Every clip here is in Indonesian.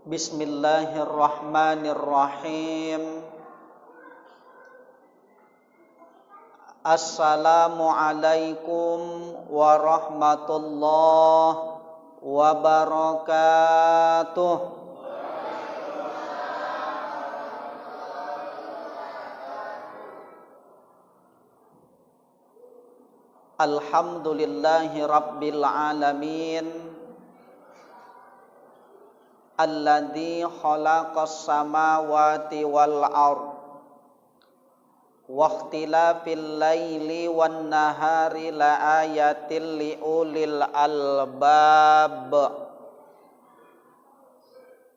Bismillahirrahmanirrahim. Assalamualaikum warahmatullahi wabarakatuh. Alhamdulillahi rabbil alamin. Alladzi khalaqas samawati wal ard wa ikhtilafil laili wan nahari la ayatil liulil albab.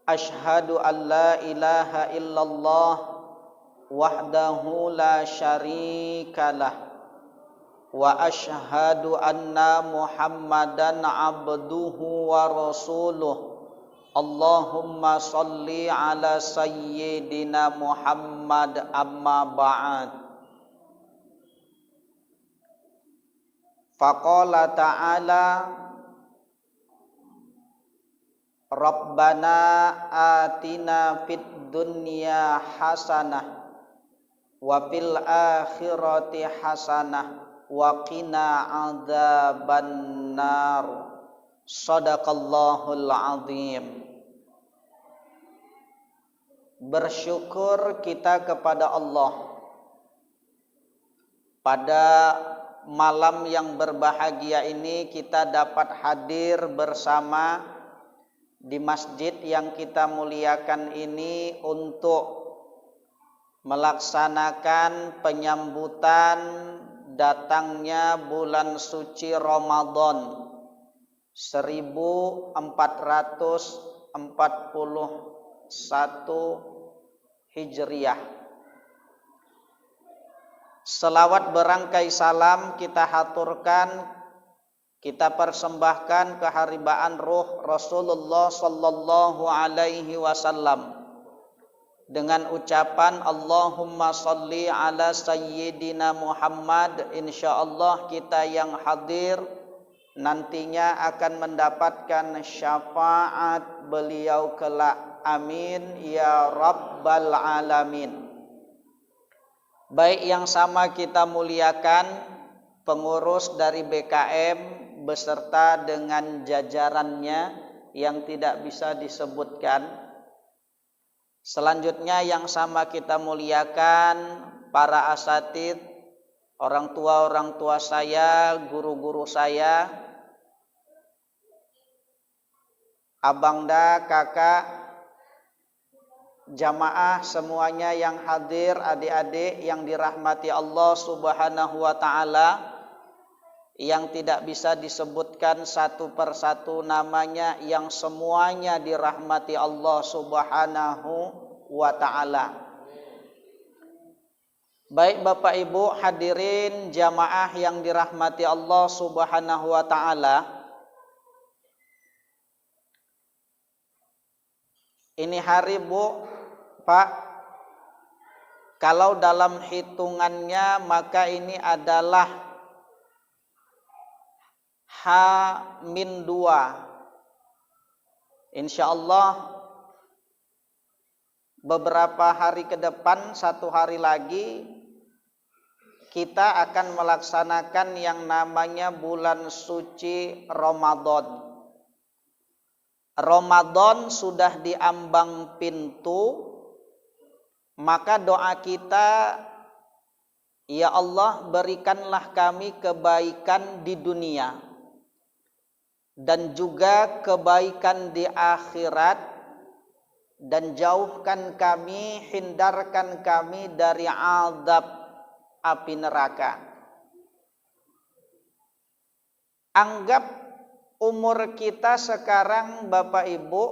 Asyhadu an la ilaha illallah wahdahu la syarikalah wa asyhadu anna Muhammadan abduhu wa rasuluh. Allahumma salli ala sayyidina Muhammad amma ba'd. Faqala ta'ala Rabbana atina fid dunya hasanah wa fil akhirati hasanah wa qina adzaban nar. Shadaqallahul azim. Bersyukur kita kepada Allah pada malam yang berbahagia ini kita dapat hadir bersama di masjid yang kita muliakan ini untuk melaksanakan penyambutan datangnya bulan suci Ramadan 1441 Hijriah. Selawat berangkai salam kita haturkan, kita persembahkan keharibaan ruh Rasulullah sallallahu alaihi wasallam dengan ucapan Allahumma salli ala sayyidina Muhammad. Insyaallah kita yang hadir nantinya akan mendapatkan syafaat beliau kelak. Amin ya rabbal alamin. Baik, yang sama kita muliakan pengurus dari BKM beserta dengan jajarannya yang tidak bisa disebutkan. Selanjutnya yang sama kita muliakan para asatid, orang tua saya, guru-guru saya, abangda, kakak, jamaah semuanya yang hadir, adik-adik yang dirahmati Allah Subhanahu wa taala, yang tidak bisa disebutkan satu persatu namanya, yang semuanya dirahmati Allah Subhanahu wa taala. Baik Bapak Ibu hadirin jamaah yang dirahmati Allah Subhanahu wa taala. Ini hari Bu, Pak, kalau dalam hitungannya maka ini adalah H-2. Insyaallah beberapa hari ke depan, satu hari lagi kita akan melaksanakan yang namanya bulan suci Ramadan. Ramadan sudah di ambang pintu, maka doa kita, ya Allah berikanlah kami kebaikan di dunia dan juga kebaikan di akhirat, dan jauhkan kami, hindarkan kami dari azab api neraka. Anggap umur kita sekarang Bapak Ibu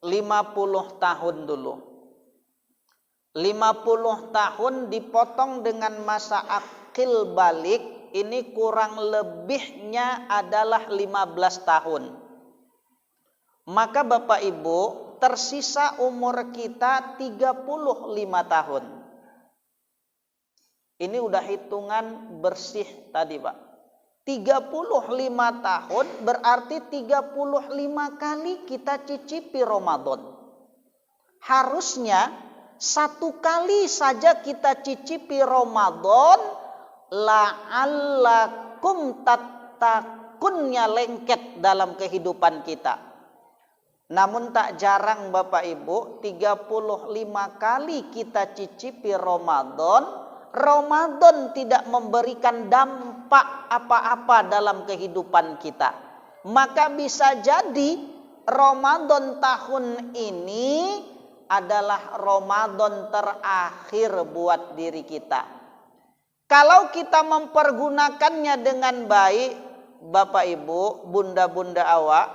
50 tahun dulu. 50 tahun dipotong dengan masa akil balik, ini kurang lebihnya adalah 15 tahun. Maka Bapak Ibu tersisa umur kita 35 tahun. Ini udah hitungan bersih tadi Pak. 35 tahun berarti 35 kali kita cicipi Ramadan. Harusnya 1 kali saja kita cicipi Ramadan, la'allakum tattakunnya lengket dalam kehidupan kita. Namun tak jarang Bapak Ibu, 35 kali kita cicipi Ramadan, Ramadan tidak memberikan dampak apa-apa dalam kehidupan kita. Maka bisa jadi Ramadan tahun ini adalah Ramadan terakhir buat diri kita. Kalau kita mempergunakannya dengan baik, Bapak Ibu, bunda-bunda awak,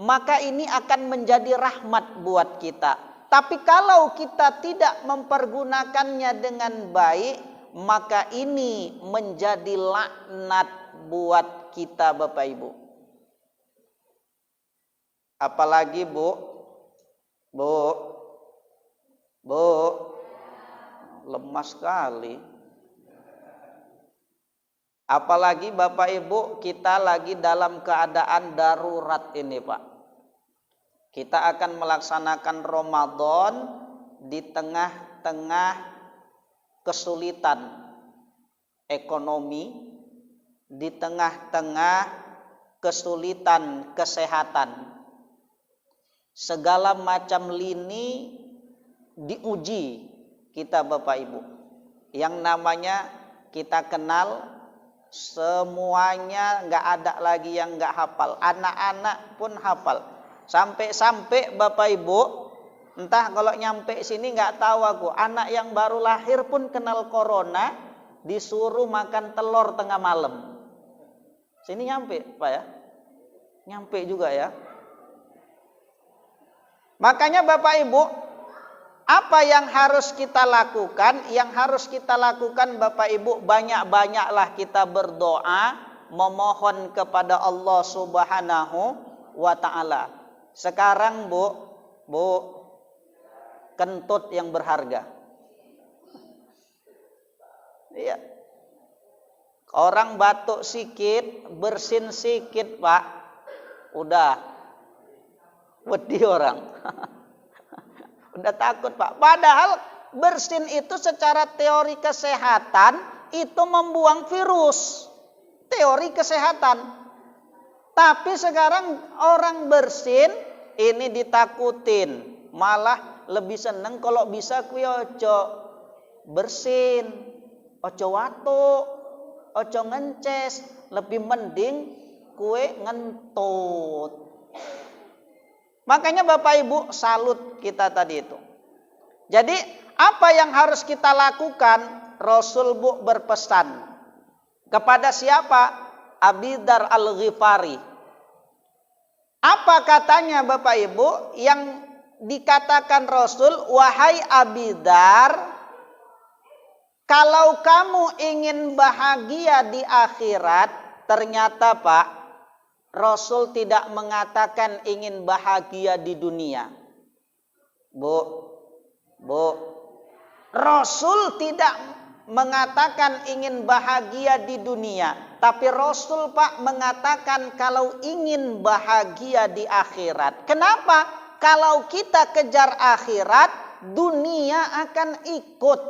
maka ini akan menjadi rahmat buat kita. Tapi kalau kita tidak mempergunakannya dengan baik, maka ini menjadi laknat buat kita Bapak Ibu. Apalagi Bu, lemas sekali. Apalagi Bapak Ibu, kita lagi dalam keadaan darurat ini Pak. Kita akan melaksanakan Ramadan di tengah-tengah kesulitan ekonomi, di tengah-tengah kesulitan kesehatan. Segala macam lini diuji kita Bapak Ibu. Yang namanya kita kenal semuanya, nggak ada lagi yang nggak hafal. Anak-anak pun hafal. Sampai-sampai Bapak Ibu, entah kalau nyampe sini nggak tahu aku, anak yang baru lahir pun kenal corona, disuruh makan telur tengah malam. Sini nyampe Pak ya? Nyampe juga ya. Makanya Bapak Ibu, apa yang harus kita lakukan? Yang harus kita lakukan Bapak Ibu, banyak-banyaklah kita berdoa, memohon kepada Allah Subhanahu wa Ta'ala. Sekarang Bu, kentut yang berharga. Iya. Orang batuk sikit, bersin sikit Pak, udah wedi orang. Udah takut Pak. Padahal bersin itu secara teori kesehatan itu membuang virus. Teori kesehatan. Tapi sekarang orang bersin ini ditakutin, malah lebih seneng kalau bisa kuwi ojo bersin, ojo watuk, ojo ngences, lebih mending kue ngentut. Makanya Bapak Ibu salut kita tadi itu. Jadi apa yang harus kita lakukan? Rasul Bu berpesan kepada siapa? Abi Dzar Al-Ghifari. Apa katanya Bapak Ibu? Yang dikatakan Rasul, wahai Abi Dzar, kalau kamu ingin bahagia di akhirat, ternyata Pak, Rasul tidak mengatakan ingin bahagia di dunia. Bu, Rasul tidak mengatakan ingin bahagia di dunia, tapi Rasul Pak mengatakan kalau ingin bahagia di akhirat. Kenapa? Kalau kita kejar akhirat, dunia akan ikut.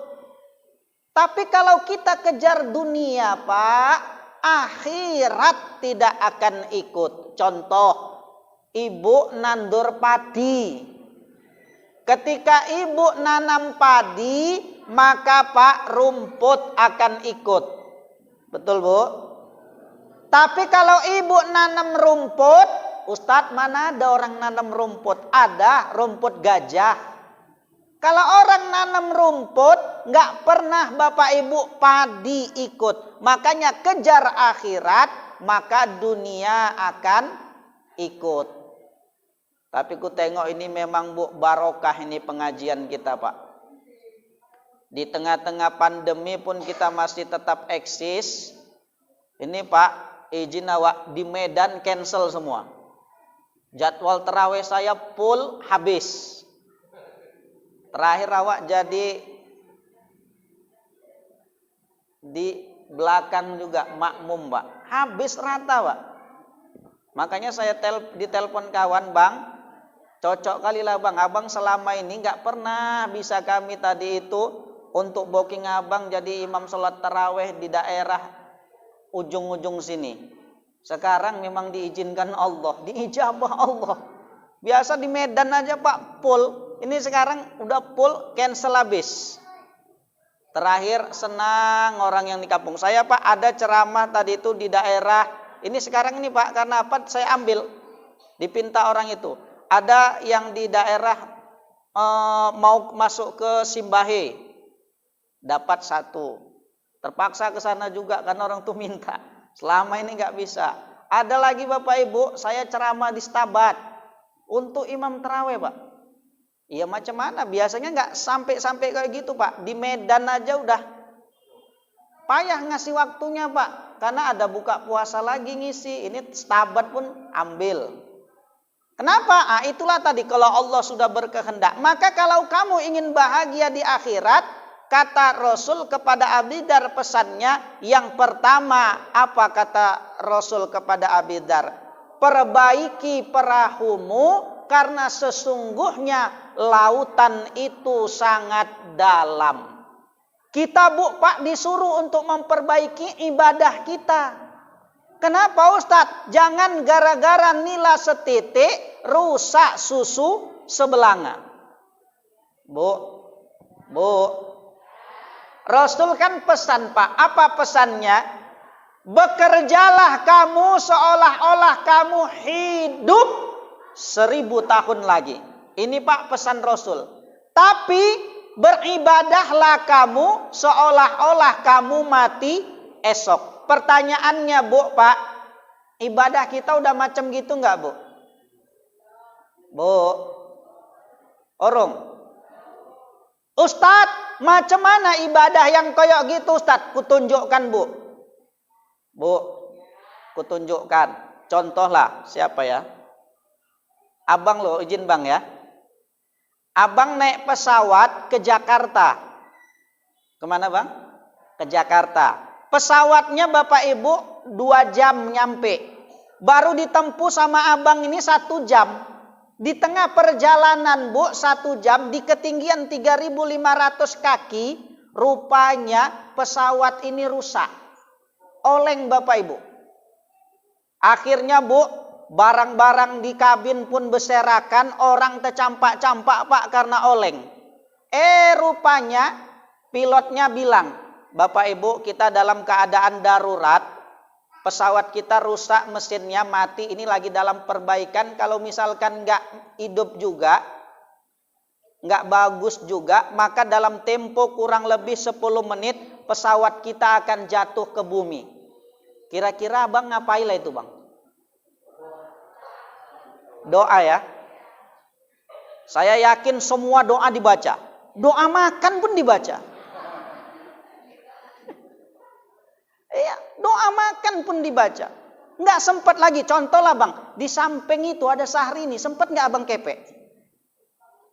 Tapi kalau kita kejar dunia Pak, akhirat tidak akan ikut. Contoh, ibu nandur padi. Ketika ibu nanam padi, maka Pak rumput akan ikut. Betul Bu? Tapi kalau ibu nanam rumput, Ustadz mana ada orang nanam rumput? Ada rumput gajah. Kalau orang nanam rumput, nggak pernah Bapak Ibu padi ikut. Makanya kejar akhirat, maka dunia akan ikut. Tapi ku tengok ini memang Bu barokah ini pengajian kita Pak. Di tengah-tengah pandemi pun kita masih tetap eksis. Ini Pak, izin awak di Medan cancel semua. Jadwal terawih saya full habis. Terakhir awak jadi di belakang juga makmum Pak. Habis rata Pak. Makanya saya ditelepon kawan, Bang, cocok kali lah Bang, abang selama ini nggak pernah bisa kami tadi itu untuk booking abang jadi imam sholat taraweh di daerah ujung-ujung sini. Sekarang memang diizinkan Allah, diijabah Allah. Biasa di Medan aja Pak full, ini sekarang udah full, cancel habis. Terakhir senang orang yang di kampung saya Pak, ada ceramah tadi itu di daerah ini sekarang ini Pak, karena apa saya ambil dipinta orang itu. Ada yang di daerah mau masuk ke Simbahe, dapat 1. Terpaksa ke sana juga karena orang tuh minta. Selama ini nggak bisa. Ada lagi Bapak Ibu, saya ceramah di Stabat untuk imam taraweh Pak. Iya macam mana? Biasanya nggak sampai kayak gitu Pak. Di Medan aja udah payah ngasih waktunya Pak. Karena ada buka puasa lagi ngisi. Ini Stabat pun ambil. Kenapa? Itulah tadi kalau Allah sudah berkehendak. Maka kalau kamu ingin bahagia di akhirat, kata Rasul kepada Abi Dar pesannya, yang pertama apa kata Rasul kepada Abi Dar? Perbaiki perahumu karena sesungguhnya lautan itu sangat dalam. Kita Pak disuruh untuk memperbaiki ibadah kita. Kenapa Ustadz? Jangan gara-gara nila setitik rusak susu sebelanga. Bu. Rasul kan pesan Pak. Apa pesannya? Bekerjalah kamu seolah-olah kamu hidup 1000 tahun lagi. Ini Pak pesan Rasul. Tapi beribadahlah kamu seolah-olah kamu mati esok. Pertanyaannya Pak, ibadah kita udah macam gitu nggak Bu? Orong. Ustadz, macam mana ibadah yang kayak gitu Ustadz? Kutunjukkan Bu, kutunjukkan. Contohlah, siapa ya? Abang loh, izin Bang ya. Abang naik pesawat ke Jakarta. Kemana Bang? Ke Jakarta. Pesawatnya Bapak Ibu 2 jam nyampe. Baru ditempuh sama abang ini 1 jam. Di tengah perjalanan 1 jam di ketinggian 3.500 kaki. Rupanya pesawat ini rusak. Oleng Bapak Ibu. Akhirnya barang-barang di kabin pun berserakan, orang tercampak-campak Pak karena oleng. Rupanya pilotnya bilang, Bapak Ibu kita dalam keadaan darurat, pesawat kita rusak, mesinnya mati, ini lagi dalam perbaikan, kalau misalkan nggak hidup juga, nggak bagus juga, maka dalam tempo kurang lebih 10 menit pesawat kita akan jatuh ke bumi. Kira-kira abang ngapain lah itu Bang? Doa ya. Saya yakin semua doa dibaca. Doa makan pun dibaca. Iya, doa makan pun dibaca. Nggak sempat lagi. Contoh lah Bang, di samping itu ada Syahrini. Sempat nggak abang kepek?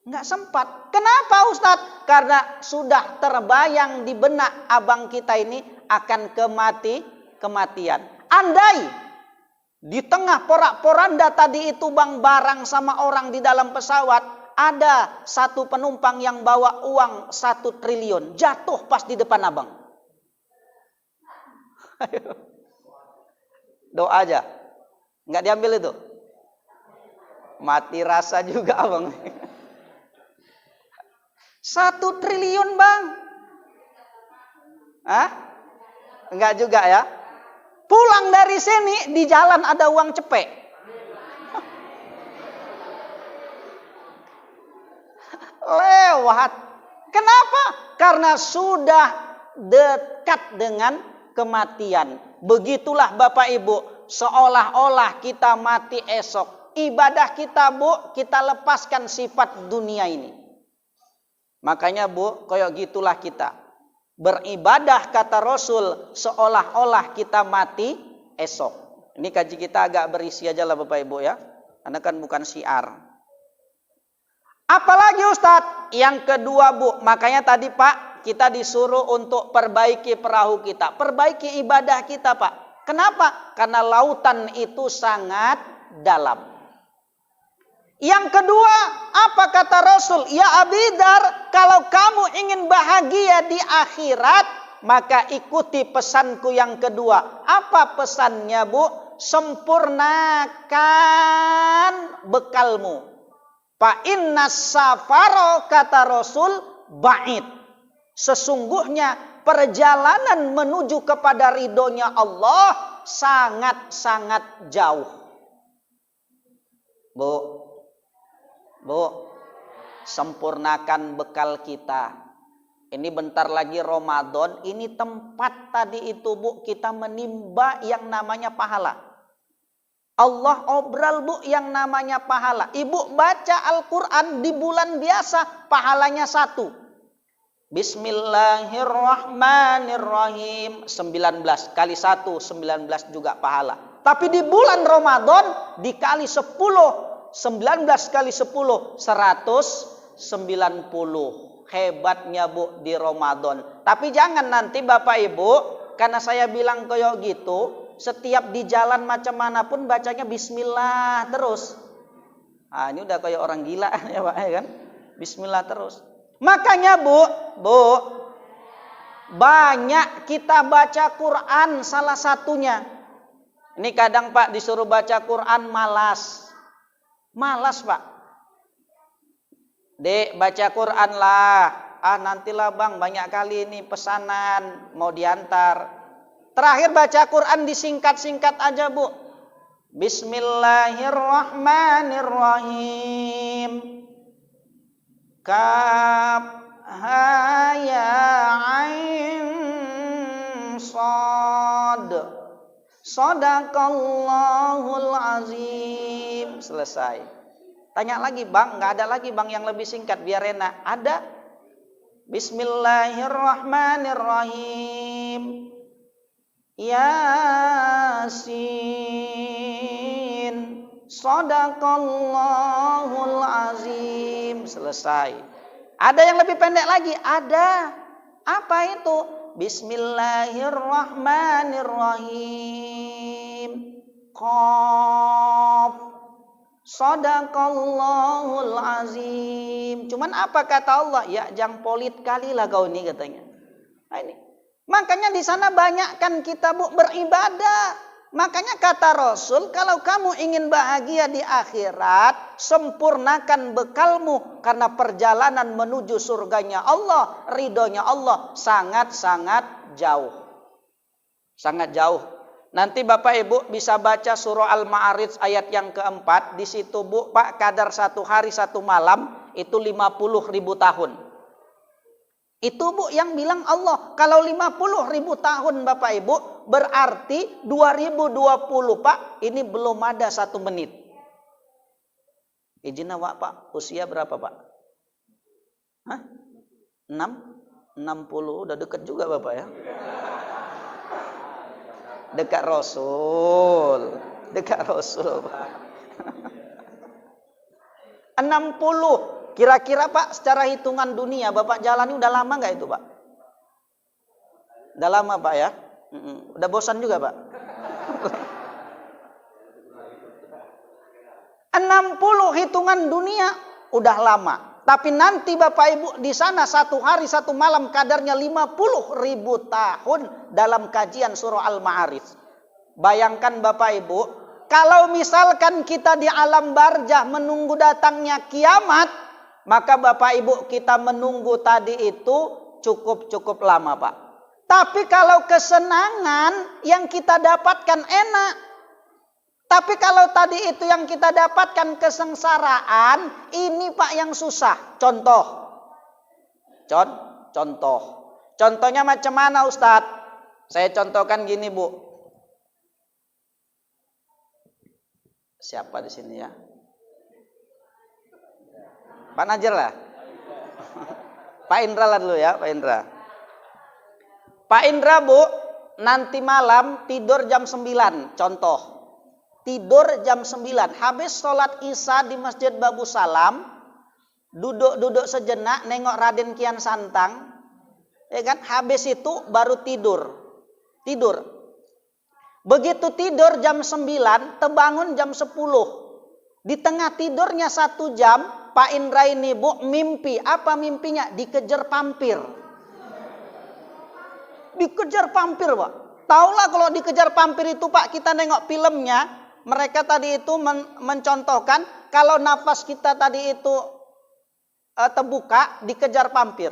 Nggak sempat. Kenapa Ustadz? Karena sudah terbayang di benak abang kita ini akan kematian. Andai di tengah porak-poranda tadi itu Bang barang sama orang di dalam pesawat, ada satu penumpang yang bawa uang 1 triliun jatuh pas di depan abang. Doa aja, nggak diambil itu, mati rasa juga abang. 1 triliun Bang, enggak juga ya. Pulang dari sini di jalan ada uang cepek. Lewat. Kenapa? Karena sudah dekat dengan kematian. Begitulah Bapak Ibu, seolah-olah kita mati esok. Ibadah kita kita lepaskan sifat dunia ini. Makanya kayak gitulah kita. Beribadah kata Rasul seolah-olah kita mati esok. Ini kaji kita agak berisi aja lah Bapak Ibu ya. Karena kan bukan syiar. Apalagi Ustadz? Yang kedua makanya tadi Pak kita disuruh untuk perbaiki perahu kita, perbaiki ibadah kita, Pak. Kenapa? Karena lautan itu sangat dalam. Yang kedua, apa kata Rasul? Ya Abidar, kalau kamu ingin bahagia di akhirat, maka ikuti pesanku yang kedua. Apa pesannya, Bu? Sempurnakan bekalmu. Fa inna safaro, kata Rasul, ba'id. Sesungguhnya perjalanan menuju kepada ridhonya Allah sangat-sangat jauh. Bu, sempurnakan bekal kita. Ini bentar lagi Ramadan, ini tempat tadi itu, Bu, kita menimba yang namanya pahala. Allah obral, Bu, yang namanya pahala. Ibu baca Al-Quran di bulan biasa, pahalanya 1. Bismillahirrahmanirrahim 19 kali 1 19 juga pahala. Tapi di bulan Ramadan dikali 10, 19 kali 10 190. Hebatnya, Bu, di Ramadan. Tapi jangan nanti Bapak Ibu, karena saya bilang kayak gitu, setiap di jalan macam manapun bacanya bismillah terus. Ini udah kayak orang gila ya, Pak, ya kan? Bismillah terus. Makanya, Bu, banyak kita baca Quran salah satunya. Ini kadang, Pak, disuruh baca Quran malas. Malas, Pak. Dek, baca Quran lah. Nantilah Bang, banyak kali ini pesanan mau diantar. Terakhir baca Quran disingkat-singkat aja, Bu. Bismillahirrahmanirrahim. Kaf ha ya ain sad. Shadaqallahul azim. Selesai. Tanya lagi, Bang, nggak ada lagi, Bang, yang lebih singkat biar enak? Ada. Bismillahirrahmanirrahim. Yasin. Shadaqallahul azim. Selesai. Ada yang lebih pendek lagi? Ada. Apa itu? Bismillahirrahmanirrahim. Qaf. Shadaqallahul azim. Cuman apa kata Allah? Ya, jang polit kali lah kau ini, katanya. Ini. Makanya di sana banyakkan kita, Bu, beribadah. Makanya kata Rasul, kalau kamu ingin bahagia di akhirat, sempurnakan bekalmu. Karena perjalanan menuju surganya Allah, ridhonya Allah, sangat-sangat jauh. Sangat jauh. Nanti Bapak Ibu bisa baca surah Al-Ma'arij ayat yang keempat. Di situ, Bu, Pak, kadar 1 hari 1 malam itu 50.000 tahun. Itu, Bu, yang bilang Allah. Kalau 50.000 tahun, Bapak Ibu, berarti 2020, Pak, ini belum ada 1 menit. Izin awak, Pak, usia berapa, Pak? 60, udah dekat juga, Bapak, ya. Dekat Rasul. 60. Kira-kira, Pak, secara hitungan dunia, Bapak jalani udah lama nggak itu, Pak? Udah lama, Pak, ya? Udah bosan juga, Pak? 60 hitungan dunia udah lama. Tapi nanti Bapak Ibu di sana 1 hari 1 malam kadarnya 50.000 tahun dalam kajian surah Al-Ma'arij. Bayangkan Bapak Ibu, kalau misalkan kita di alam barzah menunggu datangnya kiamat, maka Bapak Ibu kita menunggu tadi itu cukup lama, Pak. Tapi kalau kesenangan yang kita dapatkan enak. Tapi kalau tadi itu yang kita dapatkan kesengsaraan, ini, Pak, yang susah. Contoh. Contohnya macam mana, Ustadz? Saya contohkan gini, Bu. Siapa di sini, ya? Pak Najar lah. Pak Indra lah dulu, ya, Pak Indra. Pak Indra, Bu, nanti malam tidur jam 9, contoh. Tidur jam 9, habis sholat isya di Masjid Babu Salam, duduk sejenak, nengok Raden Kian Santang, Ya kan? Habis itu baru tidur. Begitu tidur jam 9, terbangun jam 10. Di tengah tidurnya 1 jam, Pak Indra ini Bu mimpi. Apa mimpinya? Dikejar pampir. Dikejar pampir, Pak. Taulah kalau dikejar pampir itu, Pak, kita nengok filmnya, mereka tadi itu mencontohkan kalau nafas kita tadi itu terbuka, dikejar pampir.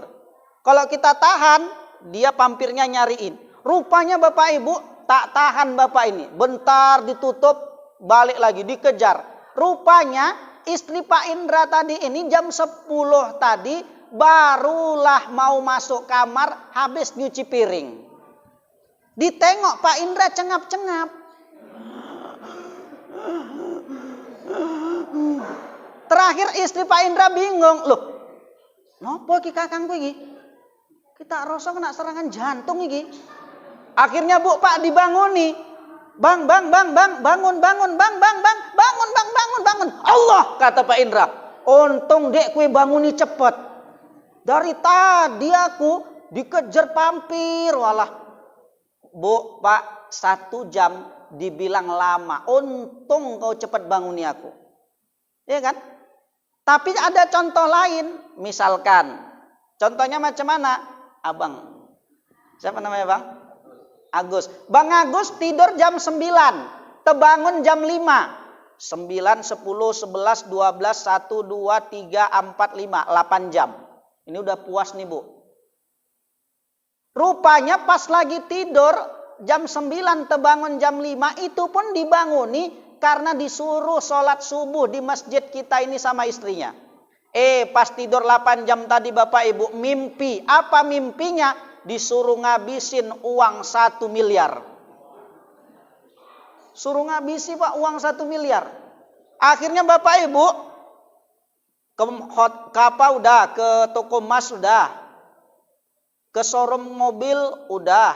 Kalau kita tahan, dia pampirnya nyariin. Rupanya Bapak Ibu tak tahan Bapak ini. Bentar ditutup, balik lagi dikejar. Rupanya istri Pak Indra tadi ini jam 10 tadi barulah mau masuk kamar habis nyuci piring. Ditengok Pak Indra cengap-cengap. Terakhir istri Pak Indra bingung. Loh, nopo ki kakangku iki? Kita rasa kena serangan jantung iki. Akhirnya Bu Pak dibanguni. Bang, bangun, bangun. Allah, kata Pak Indra. Untung dek kue banguni cepet. Dari tadi aku dikejar pampir. Walah. Bu Pak, 1 jam dibilang lama. Untung kau cepat banguni aku. Iya kan? Tapi ada contoh lain. Misalkan. Contohnya macam mana? Abang. Siapa namanya Bang? Agus. Bang Agus tidur jam 9. Terbangun jam 5. 9, 10, 11, 12, 1, 2, 3, 4, 5. 8 jam. Ini udah puas nih Bu. Rupanya pas lagi tidur jam 9 terbangun jam 5. Itu pun dibanguni karena disuruh sholat subuh di masjid kita ini sama istrinya. Pas tidur 8 jam tadi Bapak Ibu mimpi. Apa mimpinya? Disuruh ngabisin uang 1 miliar. Suruh ngabisi Pak uang 1 miliar. Akhirnya Bapak Ibu ke toko emas udah. Ke showroom mobil udah.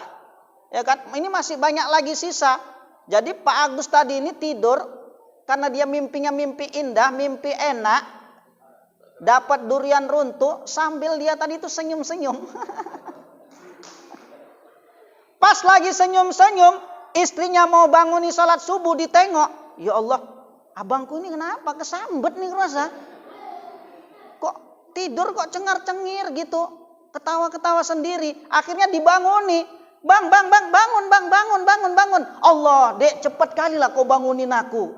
Ya kan? Ini masih banyak lagi sisa. Jadi Pak Agus tadi ini tidur karena dia mimpinya mimpi indah, mimpi enak. Dapat durian runtuh sambil dia tadi itu senyum-senyum. Pas lagi senyum-senyum, istrinya mau banguni sholat subuh ditengok. Ya Allah, abangku ini kenapa? Kesambet nih rasa. Kok tidur kok cengar-cengir gitu. Ketawa-ketawa sendiri. Akhirnya dibanguni. Bang, bangun. Allah, dek cepat kali lah kau bangunin aku.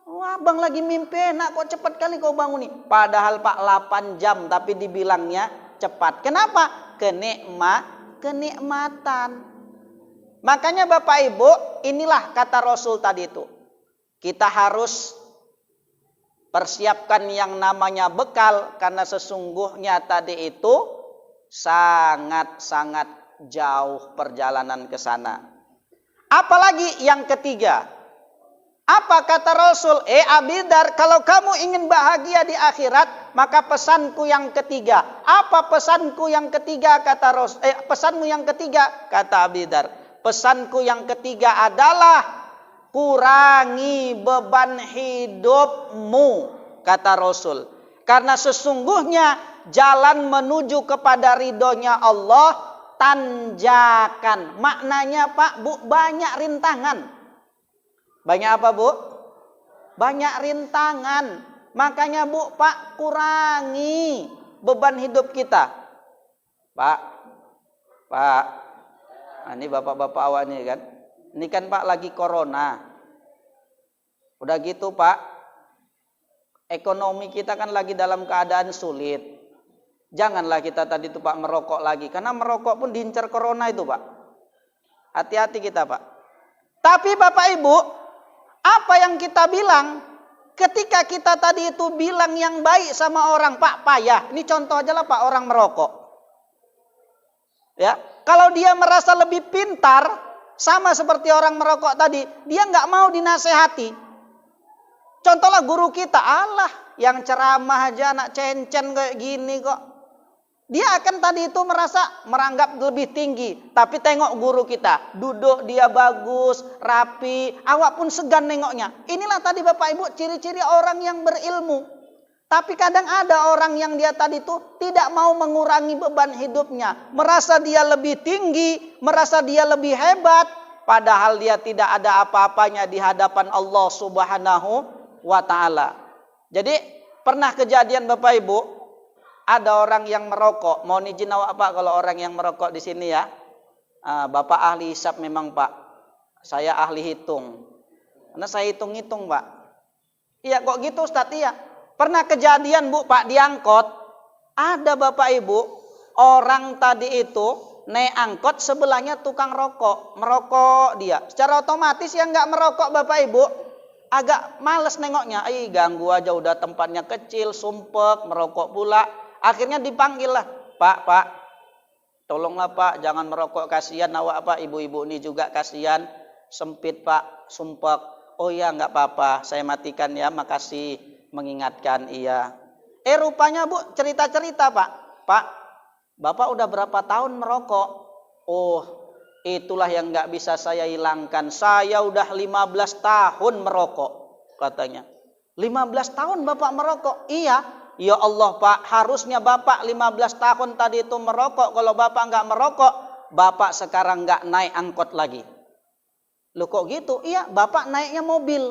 Wah, abang lagi mimpi enak kok cepat kali kau banguni. Padahal Pak 8 jam tapi dibilangnya cepat. Kenapa? Kenikmatan. Makanya Bapak Ibu, inilah kata Rasul tadi itu. Kita harus persiapkan yang namanya bekal karena sesungguhnya tadi itu sangat-sangat jauh perjalanan ke sana. Apalagi yang ketiga. Apa kata Rasul? Abidar, kalau kamu ingin bahagia di akhirat, maka pesanku yang ketiga. Apa pesanku yang ketiga kata Rasul? Pesanmu yang ketiga kata Abidar. Pesanku yang ketiga adalah kurangi beban hidupmu, kata Rasul. Karena sesungguhnya jalan menuju kepada ridhonya Allah tanjakan. Maknanya Pak, Bu, banyak rintangan. Banyak apa Bu? Banyak rintangan. Makanya Bu, Pak, kurangi beban hidup kita. Pak. Nah, ini bapak-bapak awak ini kan. Ini kan Pak lagi corona. Udah gitu Pak. Ekonomi kita kan lagi dalam keadaan sulit. Janganlah kita tadi itu Pak merokok lagi. Karena merokok pun diincar corona itu Pak. Hati-hati kita Pak. Tapi Bapak Ibu, apa yang kita bilang? Ketika kita tadi itu bilang yang baik sama orang, Pak, payah. Ini contoh aja lah Pak, orang merokok. Ya, kalau dia merasa lebih pintar, sama seperti orang merokok tadi, dia nggak mau dinasehati. Contohlah guru kita, Allah yang ceramah aja anak cencen kayak gini kok. Dia akan tadi itu meranggap lebih tinggi. Tapi tengok guru kita, duduk dia bagus, rapi, awak pun segan nengoknya. Inilah tadi Bapak Ibu ciri-ciri orang yang berilmu. Tapi kadang ada orang yang dia tadi tuh tidak mau mengurangi beban hidupnya. Merasa dia lebih tinggi, merasa dia lebih hebat. Padahal dia tidak ada apa-apanya di hadapan Allah Subhanahu wa ta'ala. Jadi pernah kejadian Bapak Ibu, ada orang yang merokok. Mohon izin awak Pak kalau orang yang merokok di sini ya. Bapak ahli hisab memang Pak. Saya ahli hitung. Karena saya hitung-hitung Pak. Iya kok gitu Ustaz? Iya. Pernah kejadian Bu Pak diangkot. Ada Bapak Ibu, orang tadi itu naik angkot sebelahnya tukang rokok. Merokok dia. Secara otomatis yang nggak merokok Bapak Ibu agak males nengoknya. Ganggu aja udah tempatnya kecil, sumpek, merokok pula. Akhirnya dipanggil lah. Pak, tolonglah Pak, jangan merokok, kasihan awak Pak, ibu-ibu ini juga kasihan, sempit Pak, sumpek. Oh ya nggak apa-apa, saya matikan ya, makasih mengingatkan. Iya. Rupanya Bu cerita-cerita Pak, Bapak udah berapa tahun merokok? Oh, itulah yang nggak bisa saya hilangkan. Saya udah 15 tahun merokok, katanya. 15 tahun Bapak merokok? Iya. Ya Allah Pak, harusnya Bapak 15 tahun tadi itu merokok. Kalau Bapak nggak merokok, Bapak sekarang nggak naik angkot lagi. Loh kok gitu? Iya, Bapak naiknya mobil.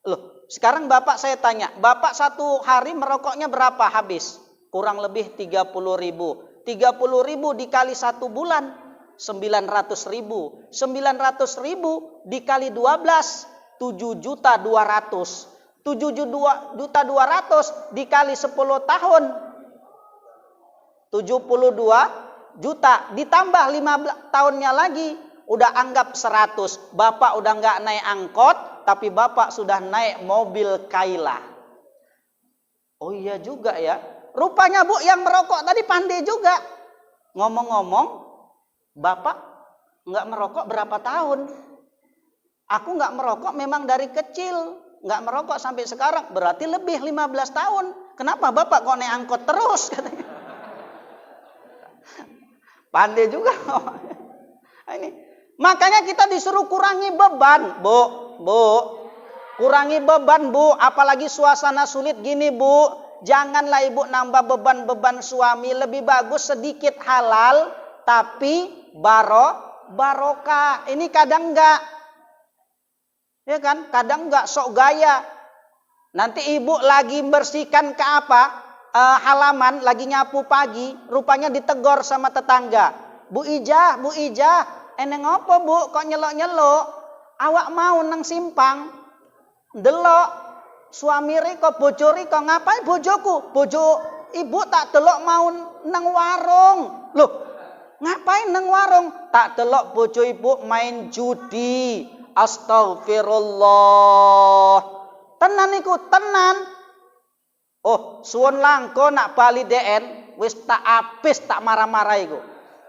Loh, sekarang Bapak saya tanya, Bapak satu hari merokoknya berapa habis? Kurang lebih 30.000. 30.000 dikali 1 bulan, 900.000. 900.000 dikali 12, 7.200.000. 7.200.000 dikali 10 tahun, 72 juta. Ditambah 15 tahunnya lagi, udah anggap 100. Bapak udah nggak naik angkot, tapi Bapak sudah naik mobil Kaila. Oh iya juga ya. Rupanya Bu yang merokok tadi pandai juga. Ngomong-ngomong, Bapak nggak merokok berapa tahun? Aku nggak merokok memang dari kecil. Nggak merokok sampai sekarang. Berarti lebih 15 tahun. Kenapa Bapak kok naik angkot terus? Katanya. Pandai juga. Ini. Makanya kita disuruh kurangi beban. Bu. Kurangi beban Bu. Apalagi suasana sulit gini Bu. Janganlah ibu nambah beban-beban suami. Lebih bagus sedikit halal. Tapi barokah. Ini kadang enggak. Ya kan? Kadang enggak sok gaya. Nanti ibu lagi bersihkan ke halaman. Lagi nyapu pagi. Rupanya ditegor sama tetangga. Bu Ijah. Eneng apa Bu? Kok nyelok-nyelok? Awak mau nang simpang. Delok. Suami riko, bojo riko, ngapain bojoku? Bojo ibu tak delok mau nang warung. Loh, ngapain nang warung? Tak delok bojo ibu main judi. Astagfirullah. Tenan iku, tenan. Oh, suwun langko nak bali DN, wis tak apis tak marah-marah iku.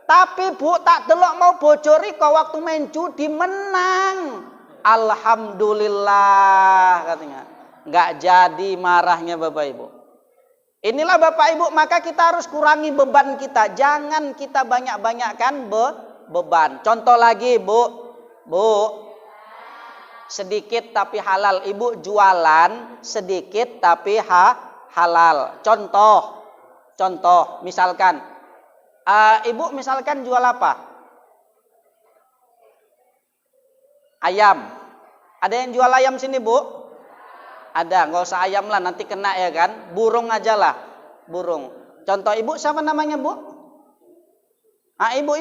Tapi Bu tak delok mau bojo riko waktu main judi menang. Alhamdulillah katanya. Nggak jadi marahnya Bapak Ibu. Inilah Bapak Ibu, maka kita harus kurangi beban kita. Jangan kita banyak-banyakkan beban. Contoh lagi Bu. Sedikit tapi halal. Ibu jualan sedikit tapi halal. Contoh. Misalkan. Ibu misalkan jual apa? Ayam. Ada yang jual ayam sini Bu? Ada, nggak usah ayam lah, nanti kena ya kan. Burung aja lah, burung. Contoh ibu siapa namanya Bu? Ibu.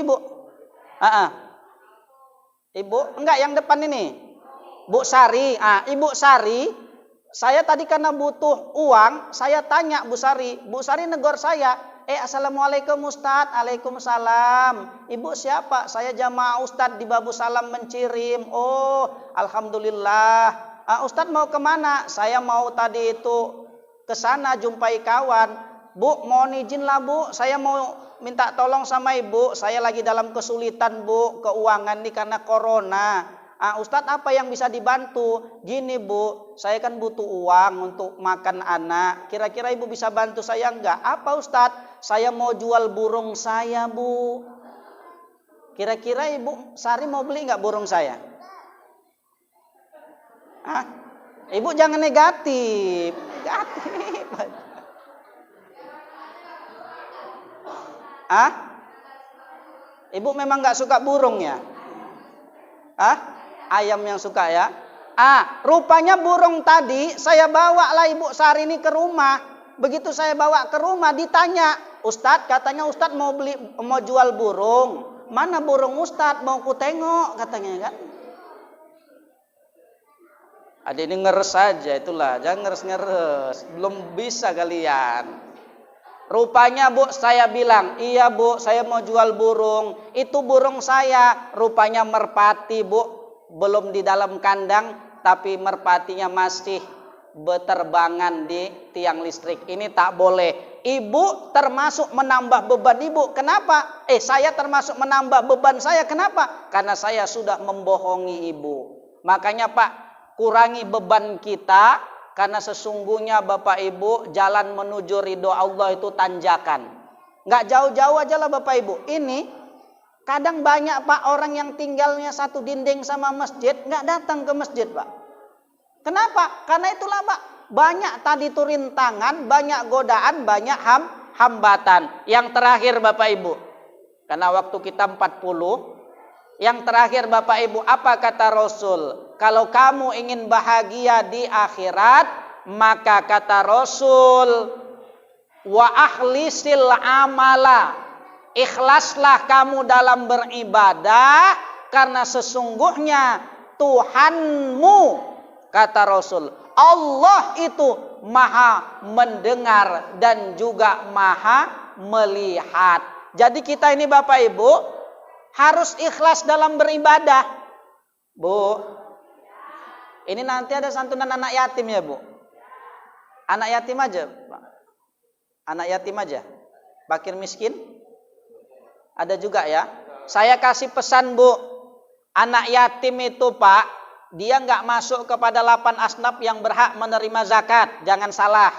Ibu, enggak yang depan ini. Bu Sari. Ibu Sari, saya tadi karena butuh uang, saya tanya Bu Sari. Bu Sari negor saya. Assalamualaikum Ustadz. Waalaikumsalam. Ibu siapa? Saya jamaah Ustadz di Babu Salam Mencirim. Oh, alhamdulillah. Ustadz mau kemana? Saya mau tadi itu ke sana jumpai kawan. Bu, mohon izin lah Bu. Saya mau minta tolong sama ibu. Saya lagi dalam kesulitan Bu, keuangan nih karena corona. Ustadz apa yang bisa dibantu? Gini Bu, saya kan butuh uang untuk makan anak. Kira-kira ibu bisa bantu saya enggak? Apa Ustadz? Saya mau jual burung saya Bu. Kira-kira ibu Sari mau beli enggak burung saya? Ibu jangan negatif. negatif. Ah? Ibu memang nggak suka burung ya? Ah? Ayam yang suka ya? Rupanya burung tadi saya bawa lah Ibu Syahrini ke rumah. Begitu saya bawa ke rumah ditanya, Ustadz, katanya Ustadz mau jual burung. Mana burung Ustadz, mau ku tengok katanya kan. Ada ini ngeres saja itulah, jangan ngeres-ngeres. Belum bisa kalian. Rupanya Bu, saya bilang, iya Bu, saya mau jual burung. Itu burung saya, rupanya merpati Bu. Belum di dalam kandang, tapi merpatinya masih berterbangan di tiang listrik. Ini tak boleh. Ibu termasuk menambah beban Ibu. Kenapa? Saya termasuk menambah beban saya. Kenapa? Karena saya sudah membohongi Ibu. Makanya Pak, kurangi beban kita. Karena sesungguhnya Bapak Ibu, jalan menuju ridho Allah itu tanjakan. Nggak jauh-jauh aja lah Bapak Ibu. Ini kadang banyak Pak orang yang tinggalnya satu dinding sama masjid, nggak datang ke masjid Pak. Kenapa? Karena itulah Pak, banyak tadi itu rintangan, banyak godaan, banyak hambatan. Yang terakhir Bapak Ibu, karena waktu kita 40, yang terakhir Bapak Ibu, apa kata Rasul? Kalau kamu ingin bahagia di akhirat, maka kata Rasul, wa akhlisil amala, ikhlaslah kamu dalam beribadah, karena sesungguhnya Tuhanmu, kata Rasul, Allah itu maha mendengar dan juga maha melihat. Jadi kita ini Bapak Ibu harus ikhlas dalam beribadah. Bu, ini nanti ada santunan anak yatim ya Bu? Anak yatim aja Pak? Anak yatim aja? Fakir miskin? Ada juga ya? Saya kasih pesan Bu, anak yatim itu Pak, dia nggak masuk kepada 8 asnaf yang berhak menerima zakat. Jangan salah.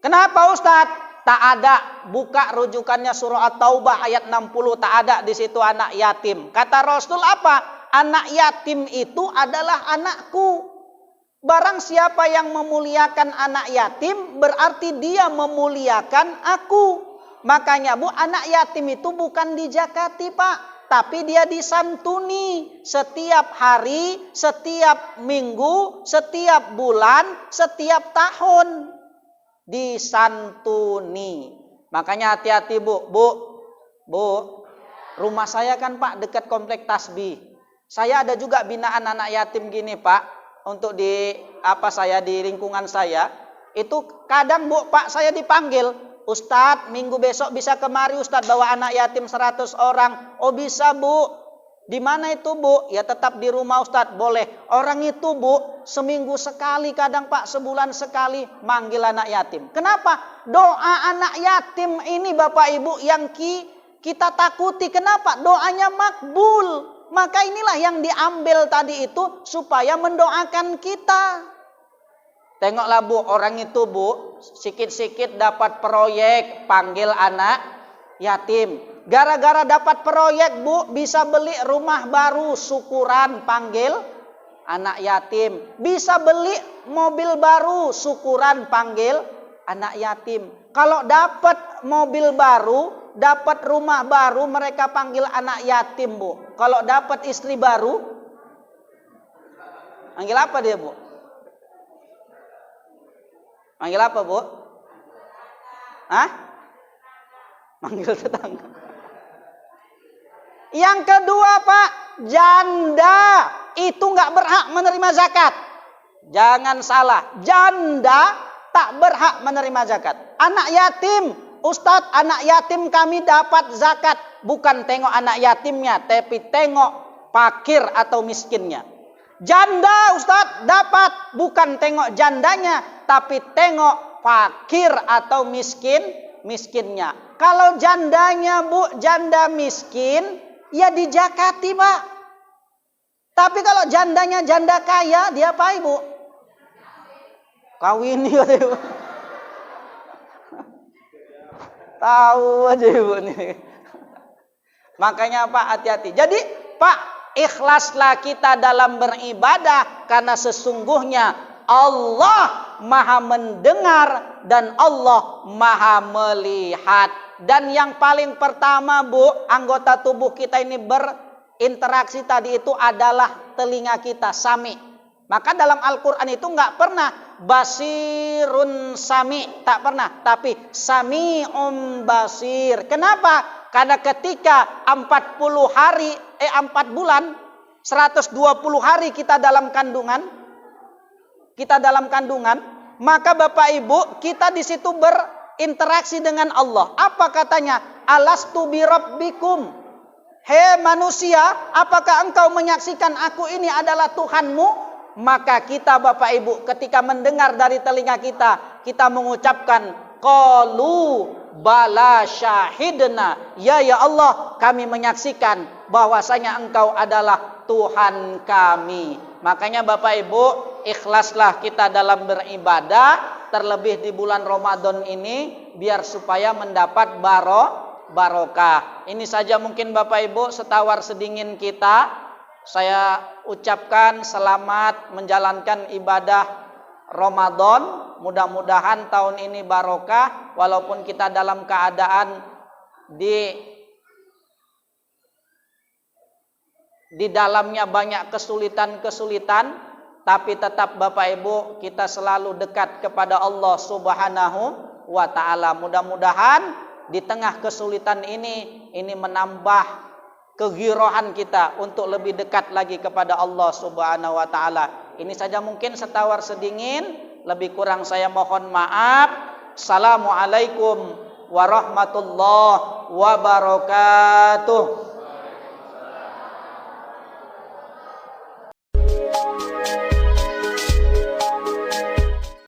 Kenapa Ustadz? Tak ada, buka rujukannya surah At-Taubah ayat 60, tak ada di situ anak yatim. Kata Rasul apa? Anak yatim itu adalah anakku. Barang siapa yang memuliakan anak yatim, berarti dia memuliakan aku. Makanya Bu, anak yatim itu bukan dijakati Pak, tapi dia disantuni setiap hari, setiap minggu, setiap bulan, setiap tahun. Disantuni. Makanya hati-hati Bu. Bu, rumah saya kan Pak dekat komplek Tasbih. Saya ada juga binaan anak yatim gini Pak, untuk di lingkungan saya. Itu kadang Bu, Pak saya dipanggil, Ustadz minggu besok bisa kemari Ustadz bawa anak yatim 100 orang. Oh bisa Bu. Di mana itu Bu? Ya tetap di rumah Ustadz. Boleh. Orang itu Bu, seminggu sekali, kadang Pak sebulan sekali manggil anak yatim. Kenapa? Doa anak yatim ini Bapak Ibu yang kita takuti. Kenapa? Doanya makbul. Maka inilah yang diambil tadi itu supaya mendoakan kita. Tengoklah Bu, orang itu Bu, sikit-sikit dapat proyek, panggil anak yatim. Gara-gara dapat proyek Bu, bisa beli rumah baru, syukuran, panggil anak yatim. Bisa beli mobil baru, syukuran, panggil anak yatim. Kalau dapat mobil baru, dapat rumah baru, mereka panggil anak yatim Bu. Kalau dapat istri baru, panggil apa dia Bu? Panggil apa Bu? Hah? Panggil tetangga. Yang kedua Pak, janda itu nggak berhak menerima zakat. Jangan salah, janda tak berhak menerima zakat. Anak yatim, Ustadz anak yatim kami dapat zakat. Bukan tengok anak yatimnya, tapi tengok fakir atau miskinnya. Janda Ustadz dapat, bukan tengok jandanya, tapi tengok fakir atau miskinnya. Kalau jandanya Bu, janda miskin, ya dijakati Pak. Tapi kalau jandanya janda kaya, dia apa Ibu? Kawini kata Ibu. Tahu aja Ibu nih. Makanya Pak hati-hati. Jadi Pak, ikhlaslah kita dalam beribadah, karena sesungguhnya Allah Allah Maha mendengar dan Allah Maha melihat. Dan yang paling pertama, Bu, anggota tubuh kita ini berinteraksi tadi itu adalah telinga kita, sami. Maka dalam Al-Quran itu nggak pernah basirun sami, tak pernah. Tapi sami'um basir. Kenapa? Karena ketika 4 bulan, 120 hari kita dalam kandungan, maka Bapak Ibu, kita di situ berinteraksi dengan Allah. Apa katanya? Alastu bi rabbikum. Hei manusia, apakah engkau menyaksikan aku ini adalah Tuhanmu? Maka kita Bapak Ibu ketika mendengar dari telinga kita mengucapkan qalu bala syahidna. Ya Allah, kami menyaksikan bahwasanya engkau adalah Tuhan kami. Makanya Bapak Ibu, ikhlaslah kita dalam beribadah, terlebih di bulan Ramadan ini, biar supaya mendapat barokah. Ini saja mungkin Bapak Ibu setawar sedingin kita. Saya ucapkan selamat menjalankan ibadah Ramadan. Mudah-mudahan tahun ini barokah, walaupun kita dalam keadaan di dalamnya banyak kesulitan, tapi tetap Bapak Ibu kita selalu dekat kepada Allah Subhanahu wa ta'ala. Mudah-mudahan di tengah kesulitan ini menambah kegirohan kita untuk lebih dekat lagi kepada Allah Subhanahu wa ta'ala. Ini saja mungkin setawar sedingin, lebih kurang saya mohon maaf. Assalamualaikum warahmatullahi wabarakatuh.